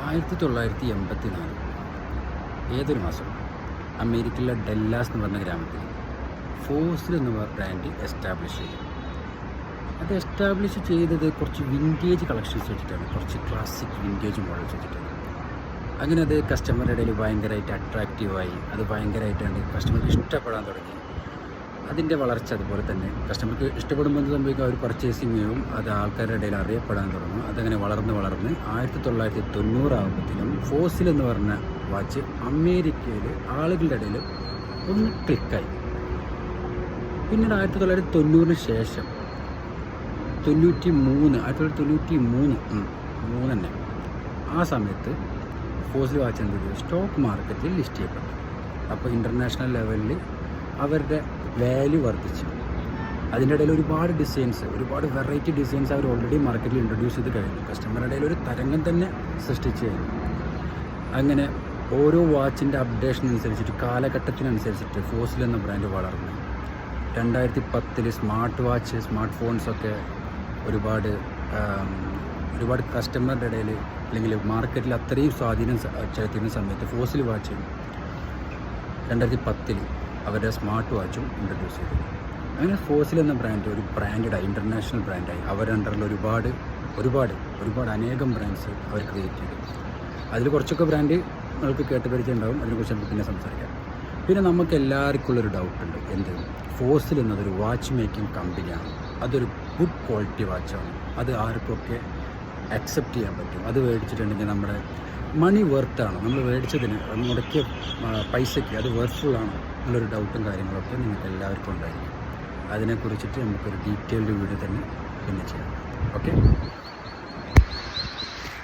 1984 ഏതൊരു മാസം അമേരിക്കയിലെ ഡെല്ലാസ് എന്ന് പറഞ്ഞ ഗ്രാമത്തിൽ ഫോസിൽ എന്ന ബ്രാൻഡ് എസ്റ്റാബ്ലിഷ് ചെയ്തു. അത് എസ്റ്റാബ്ലിഷ് ചെയ്തത് കുറച്ച് വിൻറ്റേജ് കളക്ഷൻസ് വെച്ചിട്ടാണ്, കുറച്ച് ക്ലാസിക് വിൻറ്റേജ് മോഡൽസ് വെച്ചിട്ടാണ്. അങ്ങനെ അത് കസ്റ്റമറുടെ ഇടയിൽ ഭയങ്കരമായിട്ട് അട്രാക്റ്റീവായി, അത് ഭയങ്കരമായിട്ടാണ് കസ്റ്റമർക്ക് ഇഷ്ടപ്പെടാൻ തുടങ്ങി. അതിൻ്റെ വളർച്ച അതുപോലെ തന്നെ കസ്റ്റമർക്ക് ഇഷ്ടപ്പെടുമ്പോൾ എന്ത് സംഭവിക്കുക, അവർ പർച്ചേസിങ് ചെയ്യും, അത് ആൾക്കാരുടെ ഇടയിൽ അറിയപ്പെടാൻ തുടങ്ങും. അതങ്ങനെ വളർന്ന് 1990 ആകുമ്പോഴത്തേനും ഫോസിൽ എന്ന് പറഞ്ഞ വാച്ച് അമേരിക്കയിൽ ആളുകളുടെ ഇടയിൽ ഒന്ന് ക്ലിക്കായി. പിന്നീട് 1990 ശേഷം 1993 തന്നെ ആ സമയത്ത് ഫോസിൽ വാച്ച് എന്ത് സ്റ്റോക്ക് മാർക്കറ്റിൽ ലിസ്റ്റ് ചെയ്യപ്പെട്ടു. അപ്പോൾ ഇൻ്റർനാഷണൽ ലെവലിൽ അവരുടെ വാല്യൂ വർദ്ധിച്ചു. അതിൻ്റെ ഇടയിൽ ഒരുപാട് ഡിസൈൻസ്, ഒരുപാട് വെറൈറ്റി ഡിസൈൻസ് അവർ ഓൾറെഡി മാർക്കറ്റിൽ ഇൻട്രൊഡ്യൂസ് ചെയ്ത് കഴിഞ്ഞു. കസ്റ്റമറുടെ ഇടയിൽ ഒരു തരംഗം തന്നെ സൃഷ്ടിച്ചു കഴിഞ്ഞു. അങ്ങനെ ഓരോ വാച്ചിൻ്റെ അപ്ഡേഷനനുസരിച്ചിട്ട്, കാലഘട്ടത്തിനനുസരിച്ചിട്ട് ഫോസിൽ എന്ന ബ്രാൻഡ് വളർന്നു. 2010 സ്മാർട്ട് ഫോൺസൊക്കെ ഒരുപാട് കസ്റ്റമറുടെ ഇടയിൽ അല്ലെങ്കിൽ മാർക്കറ്റിൽ അത്രയും സ്വാധീനം ചെലുത്തുന്ന സമയത്ത് ഫോസിൽ വാച്ച് 2010 അവരുടെ സ്മാർട്ട് വാച്ചും ഇൻട്രൊഡ്യൂസ് ചെയ്തു. അങ്ങനെ ഫോസിൽ എന്ന ബ്രാൻഡ് ഒരു ബ്രാൻഡായി, ഇൻ്റർനാഷണൽ ബ്രാൻഡായി. അവരുടെ അണ്ടറിൽ ഒരുപാട് അനേകം ബ്രാൻഡ്സ് അവർ ക്രിയേറ്റ് ചെയ്തു. അതിൽ കുറച്ചൊക്കെ ബ്രാൻഡ് നിങ്ങൾക്ക് കേട്ട് പരിചയമുണ്ടാകും, അതിനെക്കുറിച്ച് നമുക്ക് പിന്നെ സംസാരിക്കാം. പിന്നെ നമുക്ക് എല്ലാവർക്കും ഉള്ളൊരു ഡൗട്ടുണ്ട്, എന്ത് ഫോസിൽ എന്നതൊരു വാച്ച് മേക്കിംഗ് കമ്പനിയാണ്, അതൊരു ഗുഡ് ക്വാളിറ്റി വാച്ചാണ്, അത് ആർക്കൊക്കെ അക്സെപ്റ്റ് ചെയ്യാൻ പറ്റും, അത് മേടിച്ചിട്ടുണ്ടെങ്കിൽ നമ്മുടെ മണി വെർത്താണ്, നമ്മൾ മേടിച്ചതിന് മുടക്കിയ പൈസയ്ക്ക് അത് വെർത്ത്ഫുള്ളാണ് എന്നുള്ളൊരു ഡൗട്ടും കാര്യങ്ങളൊക്കെ നിങ്ങൾക്ക് എല്ലാവർക്കും ഉണ്ടായിരിക്കും. അതിനെക്കുറിച്ചിട്ട് നമുക്കൊരു ഡീറ്റെയിൽഡ് വീഡിയോ തന്നെ പിന്നെ ചെയ്യാം. ഓക്കെ.